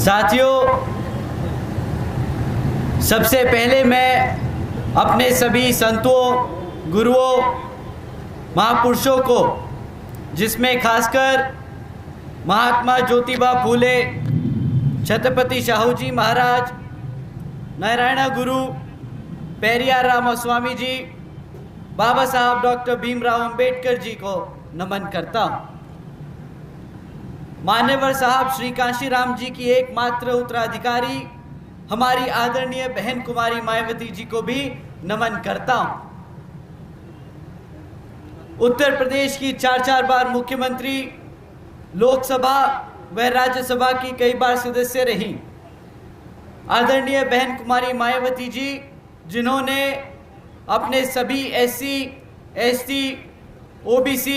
साथियों, सबसे पहले मैं अपने सभी संतों, गुरुओं, महापुरुषों को, जिसमें खासकर महात्मा ज्योतिबा फूले, छत्रपति शाहू जी महाराज, नारायण गुरु, पेरियार रामास्वामी जी, बाबा साहब डॉक्टर भीमराव अंबेडकर जी को नमन करता हूँ। मान्यवर साहब श्री कांशीराम जी की एकमात्र उत्तराधिकारी हमारी आदरणीय बहन कुमारी मायावती जी को भी नमन करता हूँ। उत्तर प्रदेश की 4 बार मुख्यमंत्री, लोकसभा व राज्यसभा की कई बार सदस्य रही आदरणीय बहन कुमारी मायावती जी, जिन्होंने अपने सभी SC, ST, OBC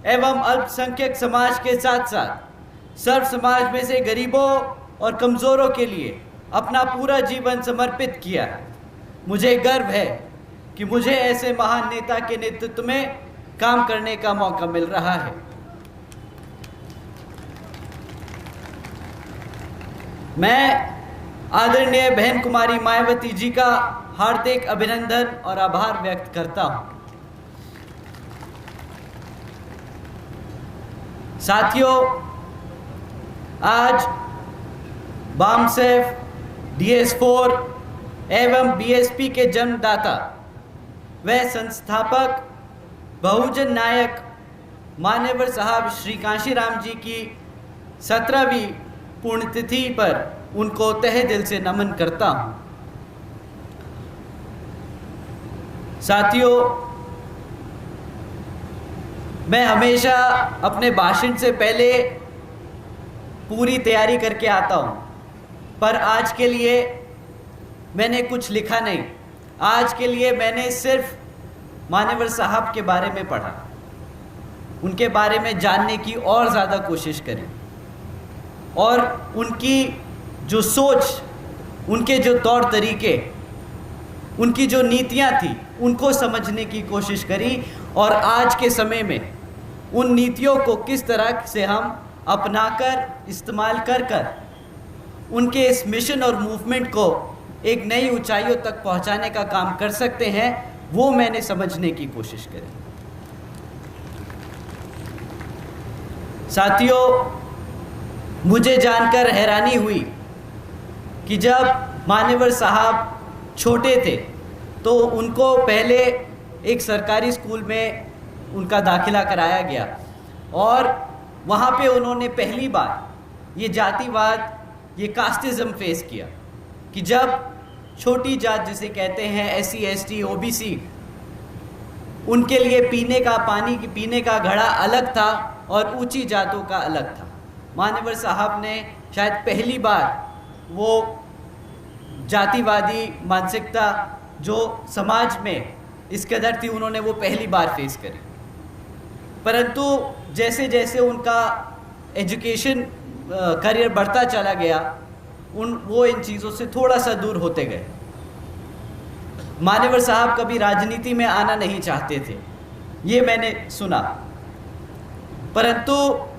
एवं अल्पसंख्यक समाज के साथ साथ सर्व समाज में से गरीबों और कमज़ोरों के लिए अपना पूरा जीवन समर्पित किया है। मुझे गर्व है कि मुझे ऐसे महान नेता के नेतृत्व में काम करने का मौका मिल रहा है। मैं आदरणीय बहन कुमारी मायावती जी का हार्दिक अभिनंदन और आभार व्यक्त करता हूं। साथियों, आज बामसेफ, DS4 एवं BSP के जन्मदाता व संस्थापक, बहुजन नायक मान्यवर साहब श्री कांशीराम जी की 17वीं पुण्यतिथि पर उनको तहे दिल से नमन करता हूँ। साथियों, मैं हमेशा अपने भाषण से पहले पूरी तैयारी करके आता हूँ, पर आज के लिए मैंने कुछ लिखा नहीं। आज के लिए मैंने सिर्फ मान्यवर साहब के बारे में पढ़ा, उनके बारे में जानने की और ज़्यादा कोशिश करी और उनकी जो सोच, उनके जो तौर तरीके, उनकी जो नीतियाँ थी, उनको समझने की कोशिश करी और आज के समय में उन नीतियों को किस तरह से हम अपनाकर, इस्तेमाल कर उनके इस मिशन और मूवमेंट को एक नई ऊंचाइयों तक पहुंचाने का काम कर सकते हैं, वो मैंने समझने की कोशिश करी। साथियों, मुझे जानकर हैरानी हुई कि जब मान्यवर साहब छोटे थे तो उनको पहले एक सरकारी स्कूल में उनका दाखिला कराया गया और वहाँ पे उन्होंने पहली बार ये जातिवाद, ये कास्टिज़म फेस किया कि जब छोटी जात जिसे कहते हैं SC, ST, OBC, उनके लिए पीने का पानी, पीने का घड़ा अलग था और ऊंची जातों का अलग था। मान्यवर साहब ने शायद पहली बार वो जातिवादी मानसिकता जो समाज में इस कदर थी, उन्होंने वो पहली बार फेस करी। परंतु जैसे जैसे उनका एजुकेशन करियर बढ़ता चला गया, वो इन चीज़ों से थोड़ा सा दूर होते गए। मान्यवर साहब कभी राजनीति में आना नहीं चाहते थे, ये मैंने सुना। परंतु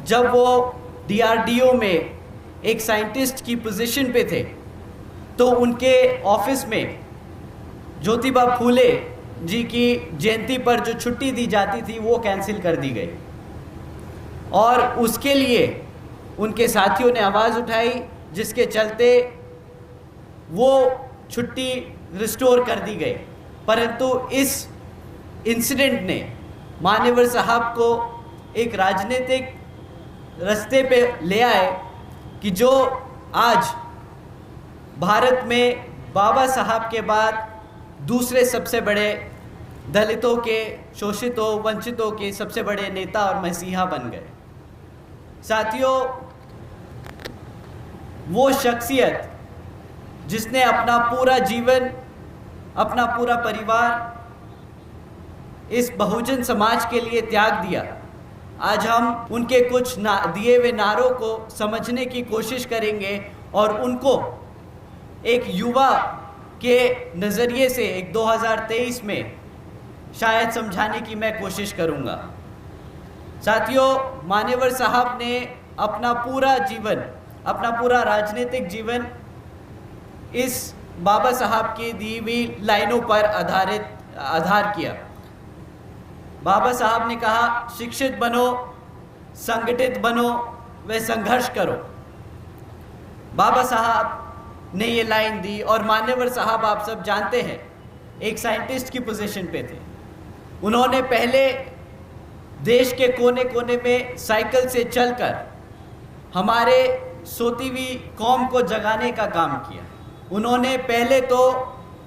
जब वो DRDO में एक साइंटिस्ट की पोजीशन पे थे तो उनके ऑफिस में ज्योतिबा फूले जी की जयंती पर जो छुट्टी दी जाती थी वो कैंसिल कर दी गई और उसके लिए उनके साथियों ने आवाज़ उठाई, जिसके चलते वो छुट्टी रिस्टोर कर दी गई। परंतु इस इंसिडेंट ने मान्यवर साहब को एक राजनीतिक रास्ते पे ले आए कि जो आज भारत में बाबा साहब के बाद दूसरे सबसे बड़े दलितों के, शोषितों, वंचितों के सबसे बड़े नेता और मसीहा बन गए। साथियों, वो शख्सियत जिसने अपना पूरा जीवन, अपना पूरा परिवार इस बहुजन समाज के लिए त्याग दिया, आज हम उनके कुछ दिए हुए नारों को समझने की कोशिश करेंगे और उनको एक युवा के नज़रिए से एक 2023 में शायद समझाने की मैं कोशिश करूंगा। साथियों, मान्यवर साहब ने अपना पूरा जीवन अपना पूरा राजनीतिक जीवन इस बाबा साहब की दी हुई लाइनों पर आधार किया। बाबा साहब ने कहा, शिक्षित बनो, संगठित बनो व संघर्ष करो। बाबा साहब ने ये लाइन दी और मान्यवर साहब आप सब जानते हैं एक साइंटिस्ट की पोजीशन पे थे। उन्होंने पहले देश के कोने कोने में साइकिल से चलकर हमारे सोती हुई कौम को जगाने का काम किया। उन्होंने पहले तो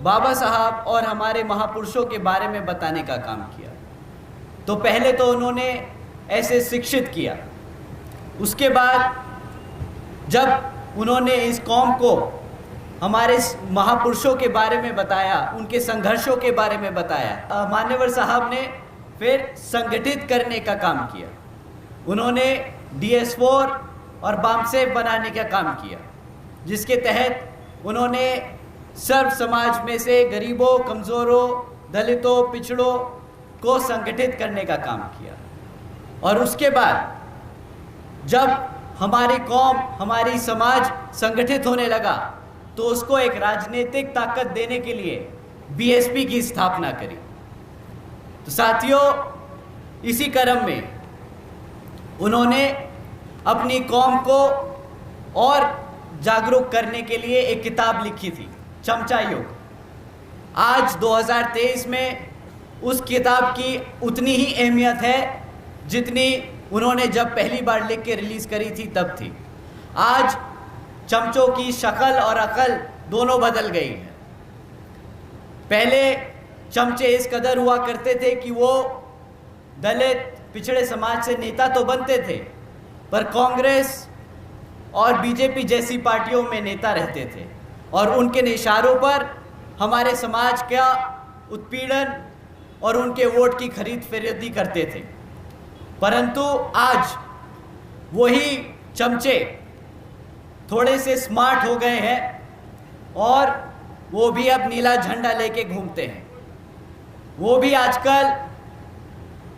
बाबा साहब और हमारे महापुरुषों के बारे में बताने का काम किया। तो पहले तो उन्होंने ऐसे शिक्षित किया। उसके बाद जब उन्होंने इस कौम को हमारे महापुरुषों के बारे में बताया, उनके संघर्षों के बारे में बताया, मान्यवर साहब ने फिर संगठित करने का काम किया। उन्होंने DS4 और बामसेफ बनाने का काम किया, जिसके तहत उन्होंने सर्व समाज में से गरीबों, कमज़ोरों, दलितों, पिछड़ों को संगठित करने का काम किया। और उसके बाद जब हमारी कौम, हमारी समाज संगठित होने लगा तो उसको एक राजनीतिक ताकत देने के लिए BSP की स्थापना करी। तो साथियों, इसी क्रम में उन्होंने अपनी कौम को और जागरूक करने के लिए एक किताब लिखी थी, चमचा युग। आज 2023 में उस किताब की उतनी ही अहमियत है जितनी उन्होंने जब पहली बार लिख के रिलीज़ करी थी तब थी। आज चमचों की शक्ल और अकल दोनों बदल गई है। पहले चमचे इस कदर हुआ करते थे कि वो दलित, पिछड़े समाज से नेता तो बनते थे, पर कांग्रेस और बीजेपी जैसी पार्टियों में नेता रहते थे और उनके इशारों पर हमारे समाज का उत्पीड़न और उनके वोट की खरीद फरोख्ती करते थे। परंतु आज वही चमचे थोड़े से स्मार्ट हो गए हैं और वो भी अब नीला झंडा लेके घूमते हैं। वो भी आजकल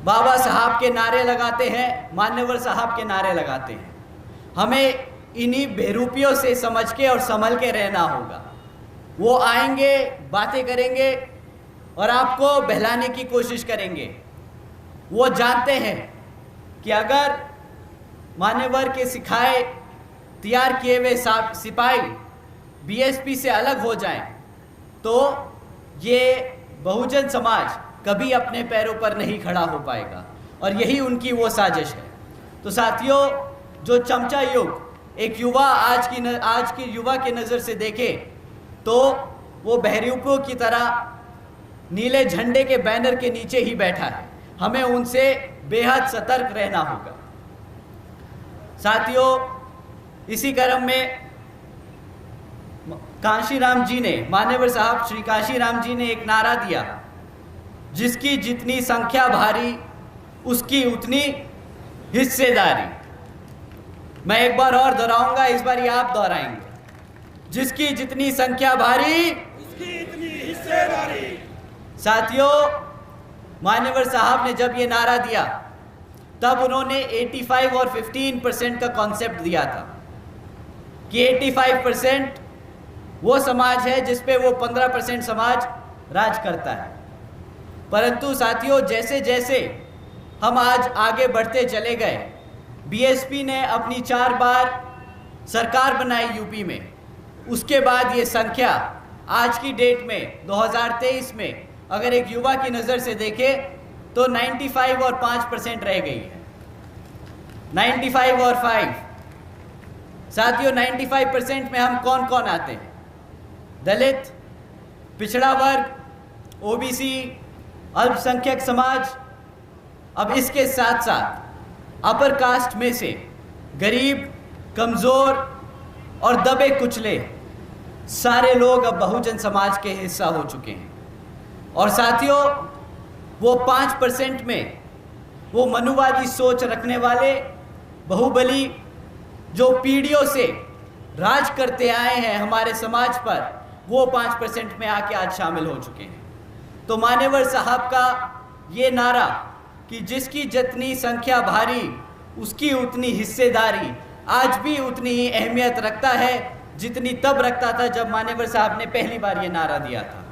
बाबा साहब के नारे लगाते हैं, मान्यवर साहब के नारे लगाते हैं। हमें इन्हीं बेरूपियों से समझ के और संभल के रहना होगा। वो आएंगे, बातें करेंगे और आपको बहलाने की कोशिश करेंगे। वो जानते हैं कि अगर मान्यवर के सिखाए तैयार किए हुए सिपाही BSP से अलग हो जाएं तो ये बहुजन समाज कभी अपने पैरों पर नहीं खड़ा हो पाएगा और यही उनकी वो साजिश है। तो साथियों, जो चमचा युग एक युवा आज की युवा के नज़र से देखे तो वो बहरूपियों की तरह नीले झंडे के बैनर के नीचे ही बैठा है। हमें उनसे बेहद सतर्क रहना होगा। साथियों, इसी क्रम में काशीराम जी ने, मान्यवर साहब श्री काशीराम जी ने एक नारा दिया, जिसकी जितनी संख्या भारी उसकी उतनी हिस्सेदारी। मैं एक बार और दोहराऊंगा, इस बार ये आप दोहराएंगे, जिसकी जितनी संख्या भारी उसकी इतनी हिस्सेदारी। साथियों, मान्यवर साहब ने जब ये नारा दिया तब उन्होंने 85 और 15% का कॉन्सेप्ट दिया था कि 85% वो समाज है जिस पे वो 15% समाज राज करता है। परंतु साथियों, जैसे जैसे हम आज आगे बढ़ते चले गए, BSP ने अपनी 4 बार सरकार बनाई यूपी में। उसके बाद ये संख्या आज की डेट में 2023 में अगर एक युवा की नज़र से देखे तो 95 और 5% रह गई है। 95 और 5। साथियों, 95% में हम कौन कौन आते हैं? दलित, पिछड़ा वर्ग, OBC, अल्पसंख्यक समाज। अब इसके साथ साथ अपर कास्ट में से गरीब, कमज़ोर और दबे कुचले सारे लोग अब बहुजन समाज के हिस्सा हो चुके हैं। और साथियों, वो 5% में वो मनुवादी सोच रखने वाले बाहुबली जो पीढ़ियों से राज करते आए हैं हमारे समाज पर, वो 5% में आके आज शामिल हो चुके हैं। तो मान्यवर साहब का ये नारा कि जिसकी जितनी संख्या भारी उसकी उतनी हिस्सेदारी आज भी उतनी ही अहमियत रखता है जितनी तब रखता था जब मान्यवर साहब ने पहली बार ये नारा दिया था।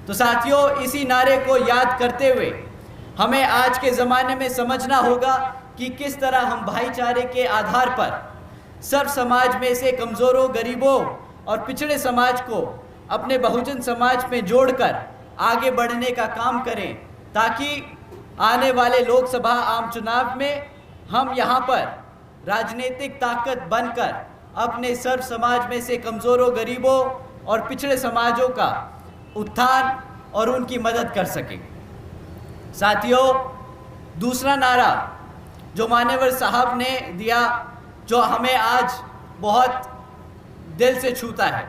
तो साथियों, इसी नारे को याद करते हुए हमें आज के ज़माने में समझना होगा कि किस तरह हम भाईचारे के आधार पर सर्व समाज में से कमज़ोरों, गरीबों और पिछड़े समाज को अपने बहुजन समाज में जोड़कर आगे बढ़ने का काम करें, ताकि आने वाले लोकसभा आम चुनाव में हम यहाँ पर राजनीतिक ताकत बनकर अपने सर्व समाज में से कमज़ोरों, गरीबों और पिछड़े समाजों का उत्थान और उनकी मदद कर सकें। साथियों, दूसरा नारा जो मान्यवर साहब ने दिया, जो हमें आज बहुत दिल से छूता है,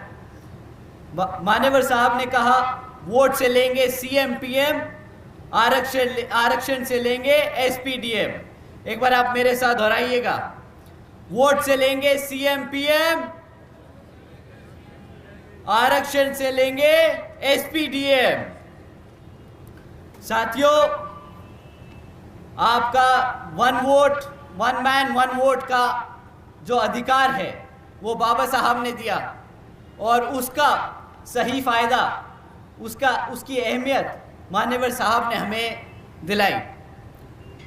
मान्यवर साहब ने कहा, वोट से लेंगे सीएम पीएम, आरक्षण से लेंगे एसपी डीएम। एक बार आप मेरे साथ दोहराइएगा, वोट से लेंगे सीएम पीएम, आरक्षण से लेंगे एसपी डीएम। साथियों, आपका one vote one man one vote का जो अधिकार है वो बाबा साहब ने दिया, और उसका सही फ़ायदा, उसकी अहमियत मान्यवर साहब ने हमें दिलाई।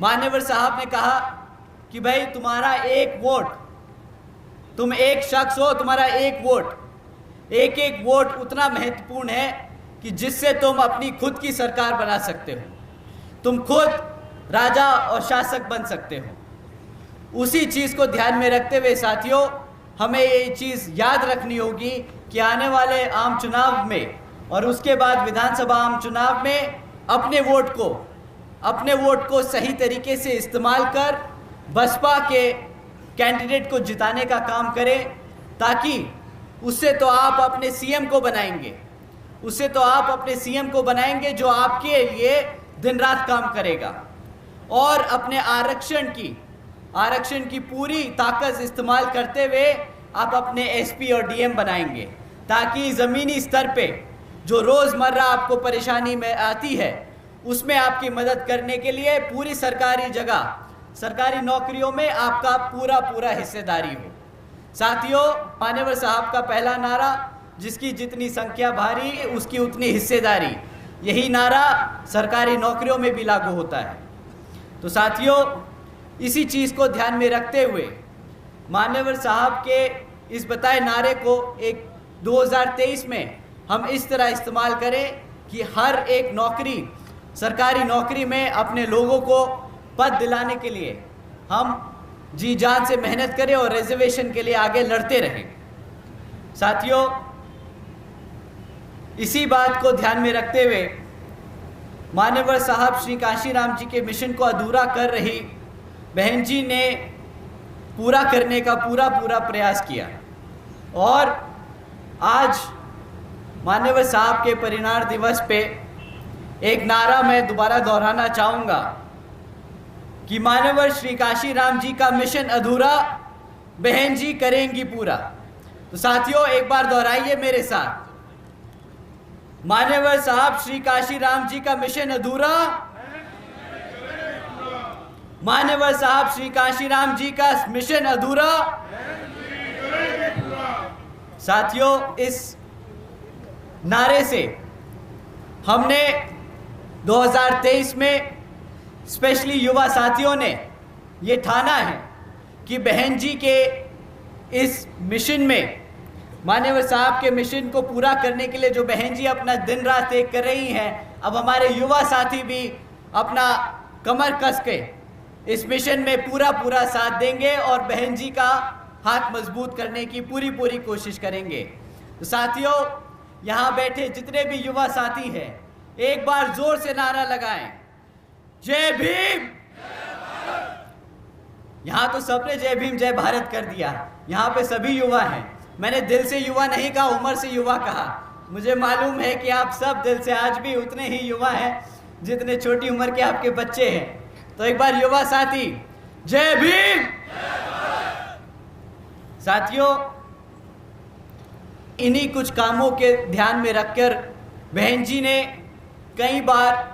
मान्यवर साहब ने कहा कि भाई, तुम्हारा एक वोट, तुम एक शख्स हो, तुम्हारा एक वोट उतना महत्वपूर्ण है कि जिससे तुम अपनी खुद की सरकार बना सकते हो, तुम खुद राजा और शासक बन सकते हो। उसी चीज़ को ध्यान में रखते हुए साथियों, हमें ये चीज़ याद रखनी होगी कि आने वाले आम चुनाव में और उसके बाद विधानसभा आम चुनाव में अपने वोट को सही तरीके से इस्तेमाल कर बसपा के कैंडिडेट को जिताने का काम करें, ताकि उससे तो आप अपने सीएम को बनाएंगे जो आपके लिए दिन रात काम करेगा, और अपने आरक्षण की पूरी ताकत इस्तेमाल करते हुए आप अपने एसपी और डीएम बनाएंगे, ताकि ज़मीनी स्तर पे जो रोज़मर्रा आपको परेशानी में आती है उसमें आपकी मदद करने के लिए पूरी सरकारी नौकरियों में आपका पूरा हिस्सेदारी हो। साथियों, मान्यवर साहब का पहला नारा, जिसकी जितनी संख्या भारी उसकी उतनी हिस्सेदारी, यही नारा सरकारी नौकरियों में भी लागू होता है। तो साथियों, इसी चीज़ को ध्यान में रखते हुए मान्यवर साहब के इस बताए नारे को 2023 में हम इस तरह इस्तेमाल करें कि हर एक सरकारी नौकरी में अपने लोगों को पद दिलाने के लिए हम जी जान से मेहनत करें और रिजर्वेशन के लिए आगे लड़ते रहें। साथियों, इसी बात को ध्यान में रखते हुए मान्यवर साहब श्री कांशीराम जी के मिशन को अधूरा कर रही बहन जी ने पूरा करने का पूरा प्रयास किया, और आज मान्यवर साहब के परिनिर्वाण दिवस पे एक नारा मैं दोबारा दोहराना चाहूँगा कि मान्यवर श्री कांशीराम जी का मिशन अधूरा, बहन जी करेंगी पूरा। तो साथियों, एक बार दोहराइए मेरे साथ, मान्यवर साहब श्री कांशीराम जी का मिशन अधूरा, मान्यवर साहब श्री कांशीराम जी का मिशन अधूरा। साथियों, इस नारे से हमने 2023 में स्पेशली युवा साथियों ने ये ठाना है कि बहन जी के इस मिशन में, मान्यवर साहब के मिशन को पूरा करने के लिए जो बहन जी अपना दिन रात एक कर रही हैं, अब हमारे युवा साथी भी अपना कमर कस के इस मिशन में पूरा साथ देंगे और बहन जी का हाथ मजबूत करने की पूरी कोशिश करेंगे। तो साथियों, यहाँ बैठे जितने भी युवा साथी हैं, एक बार जोर से नारा लगाएं, जय भीम। यहाँ तो सबने जय भीम जय भारत कर दिया, यहाँ पे सभी युवा हैं। मैंने दिल से युवा नहीं कहा, उम्र से युवा कहा। मुझे मालूम है कि आप सब दिल से आज भी उतने ही युवा हैं जितने छोटी उम्र के आपके बच्चे हैं। तो एक बार युवा साथी, जय भीम। साथियों, इन्हीं कुछ कामों के ध्यान में रखकर बहन जी ने कई बार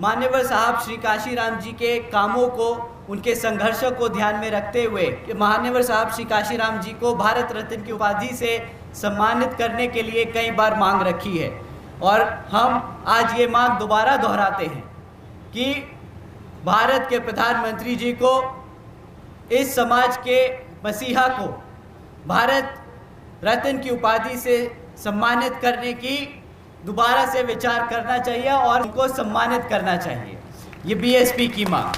मान्यवर साहब श्री कांशीराम जी के कामों को, उनके संघर्षों को ध्यान में रखते हुए कि महानेवर साहब श्री काशीराम जी को भारत रत्न की उपाधि से सम्मानित करने के लिए कई बार मांग रखी है, और हम आज ये मांग दोबारा दोहराते हैं कि भारत के प्रधानमंत्री जी को इस समाज के मसीहा को भारत रत्न की उपाधि से सम्मानित करने की दोबारा से विचार करना चाहिए और उनको सम्मानित करना चाहिए। ये बीएसपी की मांग।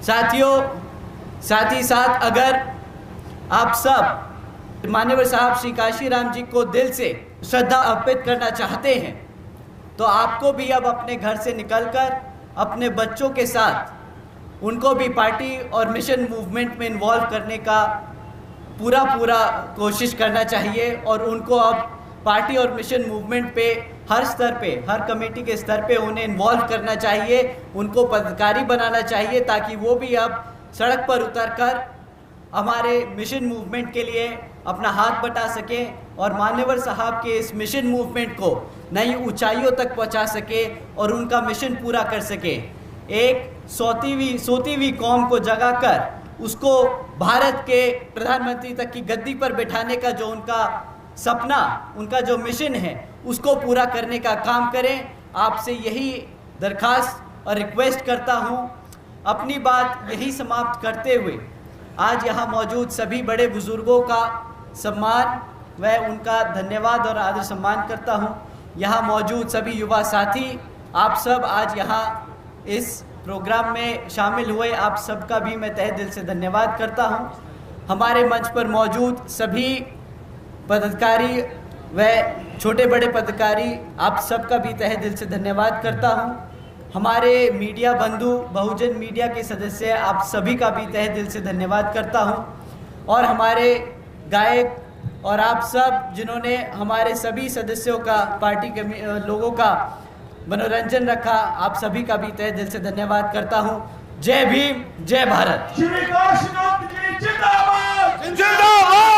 साथियों, साथ ही साथ अगर आप सब मान्यवर साहब श्री काशीराम जी को दिल से श्रद्धा अर्पित करना चाहते हैं तो आपको भी अब अपने घर से निकलकर अपने बच्चों के साथ उनको भी पार्टी और मिशन मूवमेंट में इन्वॉल्व करने का पूरा कोशिश करना चाहिए, और उनको अब पार्टी और मिशन मूवमेंट पे हर स्तर पे, हर कमेटी के स्तर पे उन्हें इन्वॉल्व करना चाहिए, उनको पदाधिकारी बनाना चाहिए ताकि वो भी अब सड़क पर उतरकर हमारे मिशन मूवमेंट के लिए अपना हाथ बटा सकें और मान्यवर साहब के इस मिशन मूवमेंट को नई ऊंचाइयों तक पहुंचा सके और उनका मिशन पूरा कर सके। एक सोती हुई कौम को जगाकर उसको भारत के प्रधानमंत्री तक की गद्दी पर बैठाने का जो उनका सपना, उनका जो मिशन है, उसको पूरा करने का काम करें। आपसे यही दरखास्त और रिक्वेस्ट करता हूं। अपनी बात यही समाप्त करते हुए आज यहाँ मौजूद सभी बड़े बुजुर्गों का सम्मान व उनका धन्यवाद और आदर सम्मान करता हूँ। यहाँ मौजूद सभी युवा साथी, आप सब आज यहाँ इस प्रोग्राम में शामिल हुए, आप सबका भी मैं तहे दिल से धन्यवाद करता हूँ। हमारे मंच पर मौजूद सभी पदाधिकारी व छोटे बड़े पदाधिकारी, आप सबका भी तहे दिल से धन्यवाद करता हूँ। हमारे मीडिया बंधु, बहुजन मीडिया के सदस्य, आप सभी का भी तहे दिल से धन्यवाद करता हूँ। और हमारे गायक और आप सब जिन्होंने हमारे सभी सदस्यों का, पार्टी के लोगों का मनोरंजन रखा, आप सभी का भी तहे दिल से धन्यवाद करता हूँ। जय भीम, जय भारत। श्री काशीनाथ जी जिंदाबाद।